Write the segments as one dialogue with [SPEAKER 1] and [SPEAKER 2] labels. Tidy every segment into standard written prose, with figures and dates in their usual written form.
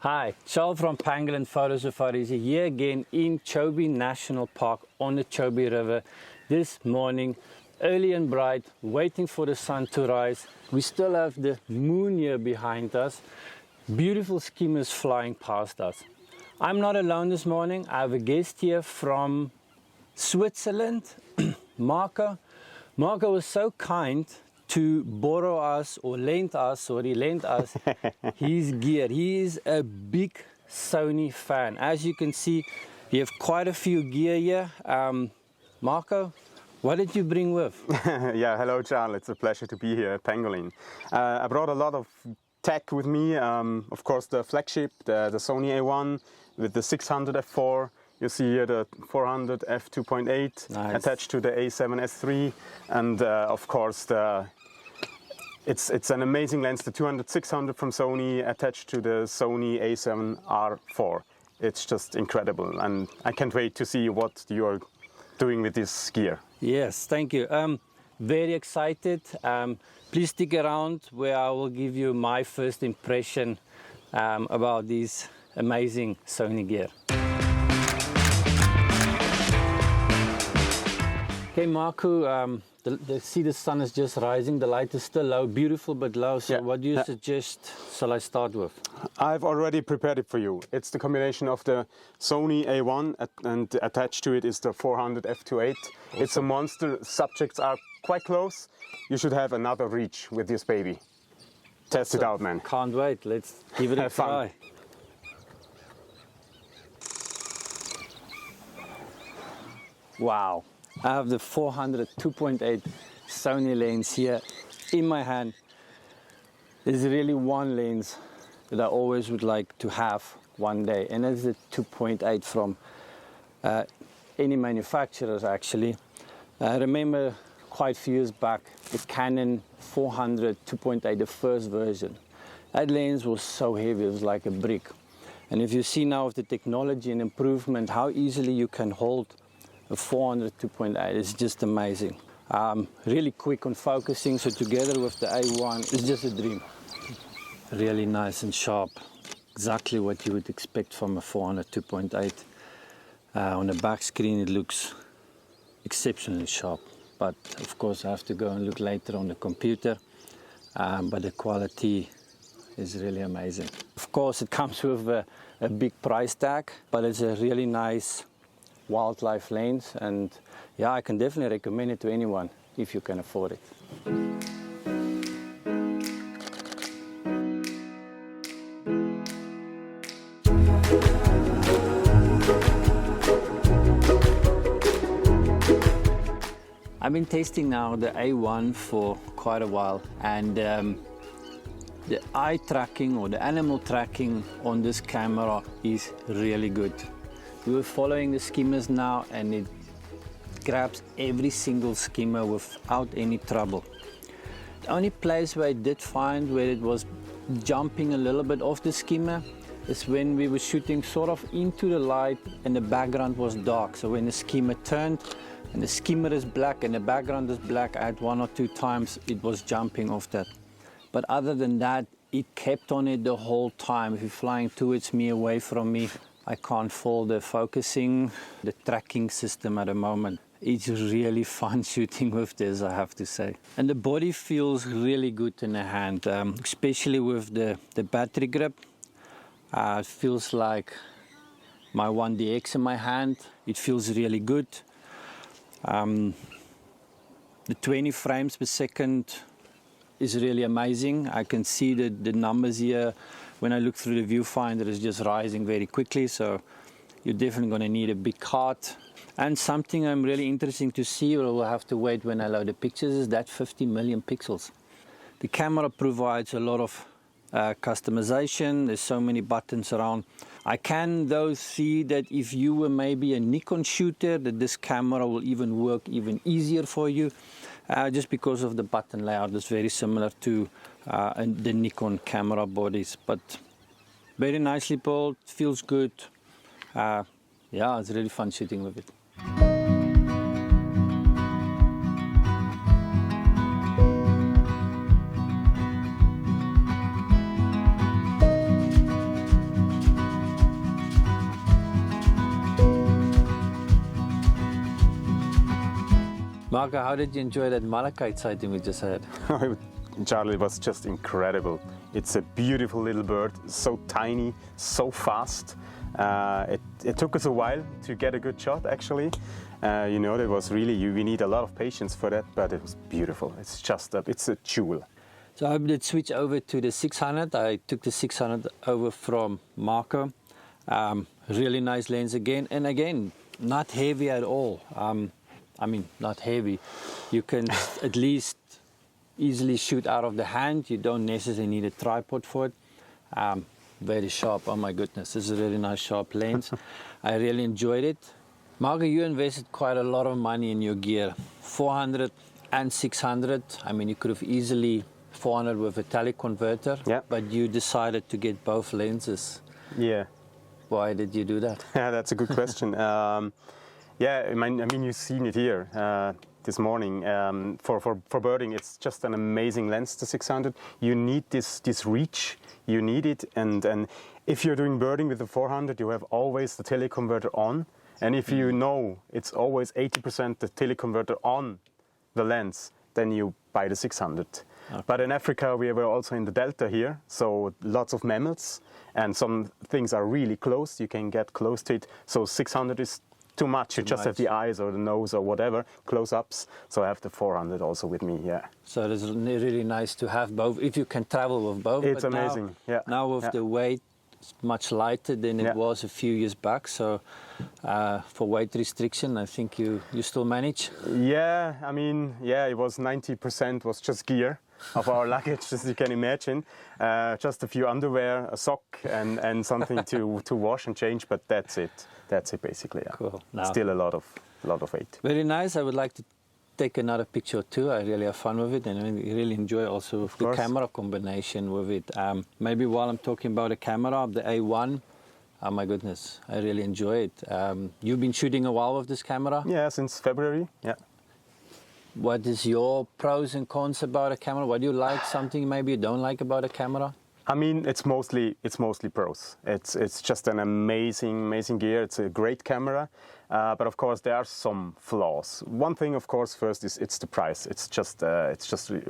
[SPEAKER 1] Hi, Charl from Pangolin Photo Safaris here again in Chobe National Park on the Chobe River this morning, early and bright, waiting for the sun to rise. We still have the moon here behind us, beautiful skimmers flying past us. I'm not alone this morning. I have a guest here from Switzerland, Marco. Marco was so kind to borrow us or lend us his gear. He is a big Sony fan. As you can see, you have quite a few gear here. Marco, what did you bring with?
[SPEAKER 2] Yeah, hello Charl, it's a pleasure to be here at Pangolin. I brought a lot of tech with me, of course the flagship, the Sony A1 with the 600 f4. You see here the 400 f2.8
[SPEAKER 1] Nice.
[SPEAKER 2] Attached to the A7 S3, and of course it's an amazing lens, the 200-600 from Sony attached to the Sony A7 R4. It's just incredible, and I can't wait to see what you are doing with this gear.
[SPEAKER 1] Yes, thank you. Very excited. Please stick around where I will give you my first impression about this amazing Sony gear. Okay, Marco, see the sun is just rising, the light is still low, beautiful but low, so yeah. What do you suggest shall I start with?
[SPEAKER 2] I've already prepared it for you. It's the combination of the Sony A1 and attached to it is the 400 f2.8. Awesome. It's a monster, subjects are quite close. You should have another reach with this baby. Test it out, man.
[SPEAKER 1] Can't wait, let's give it a try. Wow. I have the 400 2.8 Sony lens here in my hand. There's really one lens that I always would like to have one day, and that's the 2.8 from any manufacturers actually. I remember quite a few years back the Canon 400 2.8, the first version. That lens was so heavy, it was like a brick. And if you see now with the technology and improvement, how easily you can hold a 400 2.8 is just amazing. Really quick on focusing, so together with the A1 it's just a dream. Really nice and sharp, exactly what you would expect from a 400 2.8. On the back screen it looks exceptionally sharp, but of course I have to go and look later on the computer, but the quality is really amazing. Of course it comes with a big price tag, but it's a really nice wildlife lens, and yeah, I can definitely recommend it to anyone if you can afford it. I've been testing now the A1 for quite a while, and the eye tracking or the animal tracking on this camera is really good. We were following the skimmers now, and it grabs every single skimmer without any trouble. The only place where I did find where it was jumping a little bit off the skimmer is when we were shooting sort of into the light and the background was dark. So when the skimmer turned and the skimmer is black and the background is black, I had 1 or 2 times it was jumping off that. But other than that, it kept on it the whole time. If you're flying towards me, away from me, I can't fault the focusing, the tracking system at the moment. It's really fun shooting with this, I have to say. And the body feels really good in the hand, especially with the battery grip. It feels like my 1DX in my hand. It feels really good. The 20 frames per second is really amazing. I can see the numbers here. When I look through the viewfinder, it's just rising very quickly, so you're definitely going to need a big card. And something I'm really interested to see, or we'll have to wait when I load the pictures, is that 50 million pixels. The camera provides a lot of customization. There's so many buttons around. I can though see that if you were maybe a Nikon shooter, that this camera will even work even easier for you, just because of the button layout. It's very similar to the Nikon camera bodies, but very nicely built, feels good. Yeah, it's really fun shooting with it. Marco, how did you enjoy that malachite sighting we just had?
[SPEAKER 2] Charlie, it was just incredible. It's a beautiful little bird, so tiny, so fast. It took us a while to get a good shot, actually. You know, it was really, we need a lot of patience for that, but it was beautiful. It's just, it's a jewel.
[SPEAKER 1] So I did switch over to the 600. I took the 600 over from Marco. Really nice lens again, and again, not heavy at all. I mean, not heavy. You can at least easily shoot out of the hand. You don't necessarily need a tripod for it. Very sharp, oh my goodness. This is a really nice sharp lens. I really enjoyed it. Marco, you invested quite a lot of money in your gear. 400 and 600. I mean, you could have easily 400 with a teleconverter,
[SPEAKER 2] yeah.
[SPEAKER 1] But you decided to get both lenses.
[SPEAKER 2] Yeah.
[SPEAKER 1] Why did you do that?
[SPEAKER 2] Yeah, that's a good question. Yeah, I mean, you've seen it here this morning. For birding, it's just an amazing lens, the 600. You need this reach, you need it, and if you're doing birding with the 400, you have always the teleconverter on, and if you know it's always 80% the teleconverter on the lens, then you buy the 600. Okay. But in Africa, we were also in the delta here, so lots of mammals, and some things are really close. You can get close to it, so 600 is too much. You just have the eyes or the nose or whatever, close-ups. So I have the 400 also with me, yeah.
[SPEAKER 1] So it is really nice to have both, if you can travel with both.
[SPEAKER 2] It's amazing, yeah.
[SPEAKER 1] Now with the weight, it's much lighter than it was a few years back. So for weight restriction, I think you still manage?
[SPEAKER 2] Yeah, I mean, yeah, it was 90% was just gear of our luggage, as you can imagine. Just a few underwear, a sock, and something to wash and change, but that's it. That's it basically. Yeah.
[SPEAKER 1] Cool.
[SPEAKER 2] Still a lot of weight.
[SPEAKER 1] Very nice. I would like to take another picture or two. I really have fun with it, and I really enjoy also the camera combination with it. Maybe while I'm talking about the camera, the A1. Oh my goodness, I really enjoy it. You've been shooting a while with this camera?
[SPEAKER 2] Yeah, since February. Yeah.
[SPEAKER 1] What is your pros and cons about a camera? What do you like? Something maybe you don't like about a camera?
[SPEAKER 2] I mean, it's mostly pros. It's just an amazing gear. It's a great camera, but of course there are some flaws. One thing, of course, first is it's the price. It's just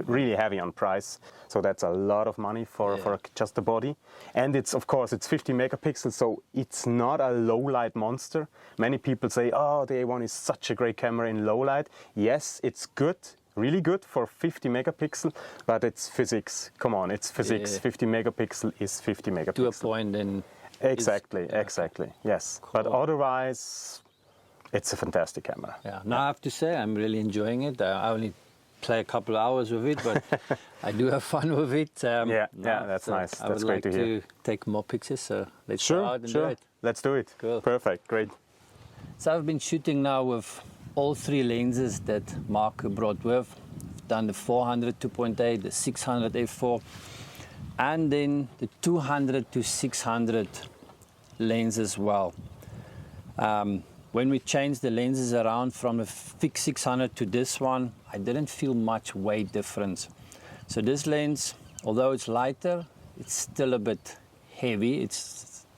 [SPEAKER 2] really heavy on price. So that's a lot of money for just the body. And it's, of course, it's 50 megapixels, so it's not a low light monster. Many people say, oh, the A1 is such a great camera in low light. Yes, it's good. Really good for 50 megapixel, but it's physics. Come on, it's physics. Yeah. 50 megapixel is 50 megapixel.
[SPEAKER 1] To a point, then.
[SPEAKER 2] Exactly. Yes. Cool. But otherwise, it's a fantastic camera.
[SPEAKER 1] Yeah. Now I have to say, I'm really enjoying it. I only play a couple of hours with it, but I do have fun with it.
[SPEAKER 2] That's nice. That's great to hear.
[SPEAKER 1] I would like to take more pictures, so let's go out and do it.
[SPEAKER 2] Let's do it.
[SPEAKER 1] Cool.
[SPEAKER 2] Perfect. Great.
[SPEAKER 1] So I've been shooting now with all three lenses that Marco brought with. I've done the 400 2.8, the 600 f4, and then the 200 to 600 lens as well. When we changed the lenses around from the fixed 600 to this one, I didn't feel much weight difference. So this lens, although it's lighter, it's still a bit heavy.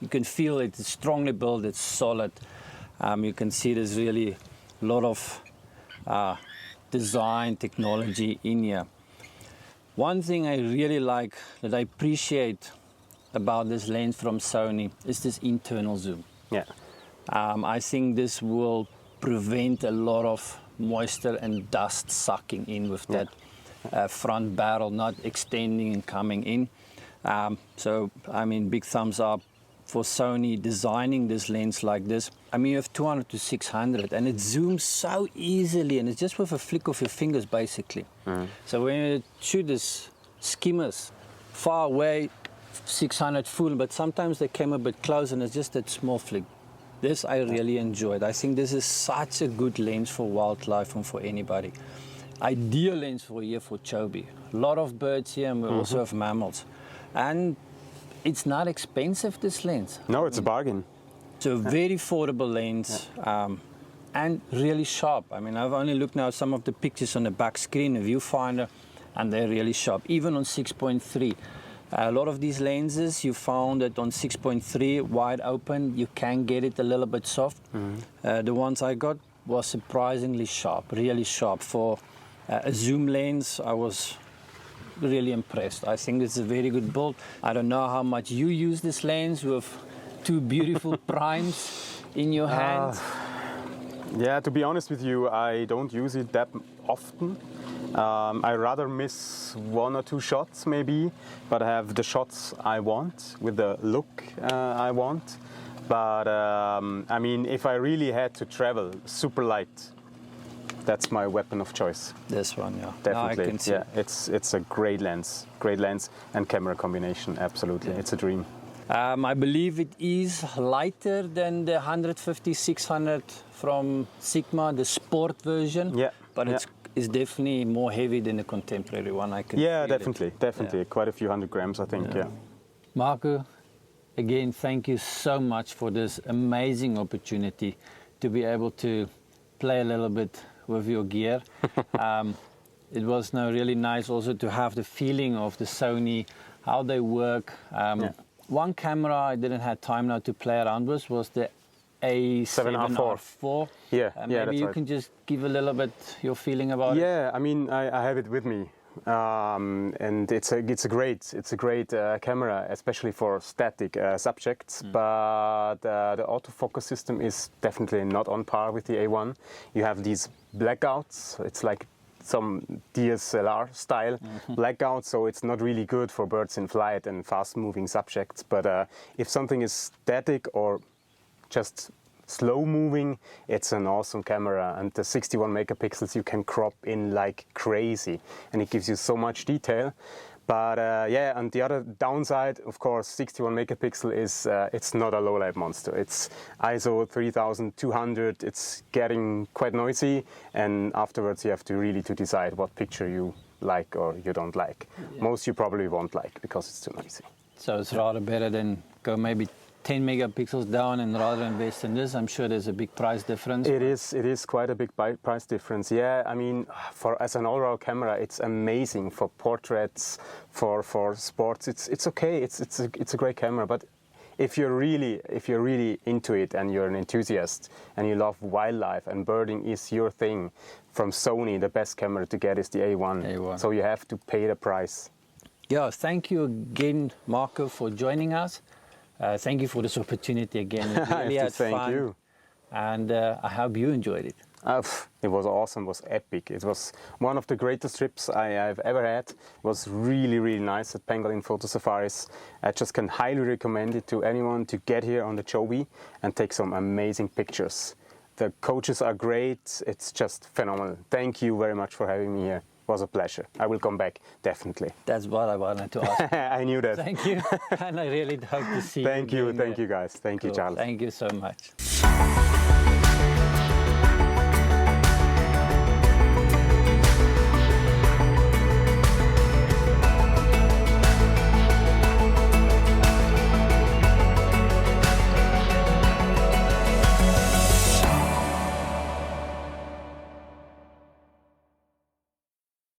[SPEAKER 1] You can feel it's strongly built, it's solid. You can see there's really a lot of design technology in here. One thing I really like, that I appreciate about this lens from Sony, is this internal zoom.
[SPEAKER 2] Yeah.
[SPEAKER 1] I think this will prevent a lot of moisture and dust sucking in with that front barrel not extending and coming in. So, I mean, big thumbs up for Sony designing this lens like this. I mean, you have 200 to 600 and it zooms so easily, and it's just with a flick of your fingers basically. So when you shoot this skimmers far away, 600 full, but sometimes they came a bit close and it's just that small flick. This I really enjoyed. I think this is such a good lens for wildlife and for anybody. Ideal lens for here for Chobe. A lot of birds here, and we also have mammals. And it's not expensive, this lens.
[SPEAKER 2] No, it's a bargain.
[SPEAKER 1] It's a very affordable lens, and really sharp. I mean, I've only looked now at some of the pictures on the back screen, the viewfinder, and they're really sharp, even on 6.3. A lot of these lenses, you found that on 6.3, wide open, you can get it a little bit soft. The ones I got, was surprisingly sharp, really sharp. For a zoom lens, I was really impressed. I think it's a very good build. I don't know how much you use this lens with two beautiful primes in your hand.
[SPEAKER 2] Yeah, to be honest with you, I don't use it that often. I rather miss one or two shots maybe, but I have the shots I want with the look I want. But I mean, if I really had to travel super light, that's my weapon of choice.
[SPEAKER 1] This one, yeah.
[SPEAKER 2] Definitely.
[SPEAKER 1] No, I can see.
[SPEAKER 2] Yeah, it's a great lens and camera combination. Absolutely, it's a dream.
[SPEAKER 1] I believe it is lighter than the 150-600 from Sigma, the sport version.
[SPEAKER 2] Yeah,
[SPEAKER 1] but it's definitely more heavy than the contemporary one. I can.
[SPEAKER 2] Yeah,
[SPEAKER 1] feel
[SPEAKER 2] definitely.
[SPEAKER 1] it.
[SPEAKER 2] Quite a few 100 grams, I think. Yeah.
[SPEAKER 1] Marco, again, thank you so much for this amazing opportunity to be able to play a little bit with your gear. It was now really nice also to have the feeling of the Sony, how they work. One camera I didn't have time now to play around with was the A7R4.
[SPEAKER 2] Yeah,
[SPEAKER 1] maybe you can just give a little bit your feeling about it.
[SPEAKER 2] Yeah, I mean, I have it with me. And it's a great camera, especially for static subjects. But the autofocus system is definitely not on par with the A1. You have these blackouts. It's like some DSLR style blackouts, so it's not really good for birds in flight and fast-moving subjects. But if something is static or just slow moving, it's an awesome camera, and the 61 megapixels you can crop in like crazy, and it gives you so much detail. But yeah, and the other downside, of course, 61 megapixel is it's not a low light monster. It's ISO 3200. It's getting quite noisy, and afterwards you have to really decide what picture you like or you don't like. Most you probably won't like because it's too noisy.
[SPEAKER 1] So it's rather better than go maybe 10 megapixels down and rather invest in this. I'm sure there's a big price difference.
[SPEAKER 2] It is quite a big price difference. Yeah, I mean, as an all-round camera, it's amazing for portraits, for sports. It's okay. It's a great camera. But if you're really into it and you're an enthusiast and you love wildlife and birding is your thing, from Sony, the best camera to get is the A1. So you have to pay the price.
[SPEAKER 1] Yeah, thank you again, Marco, for joining us. Thank you for this opportunity again. We really had fun.
[SPEAKER 2] Thank you.
[SPEAKER 1] And I hope you enjoyed it.
[SPEAKER 2] It was awesome. It was epic. It was one of the greatest trips I've ever had. It was really, really nice at Pangolin Photo Safaris. I just can highly recommend it to anyone to get here on the Joby and take some amazing pictures. The coaches are great. It's just phenomenal. Thank you very much for having me here. It was a pleasure. I will come back, definitely.
[SPEAKER 1] That's what I wanted to ask.
[SPEAKER 2] I knew that.
[SPEAKER 1] Thank you. And I really hope to see you.
[SPEAKER 2] Thank you guys. Thank you, Charles.
[SPEAKER 1] Thank you so much.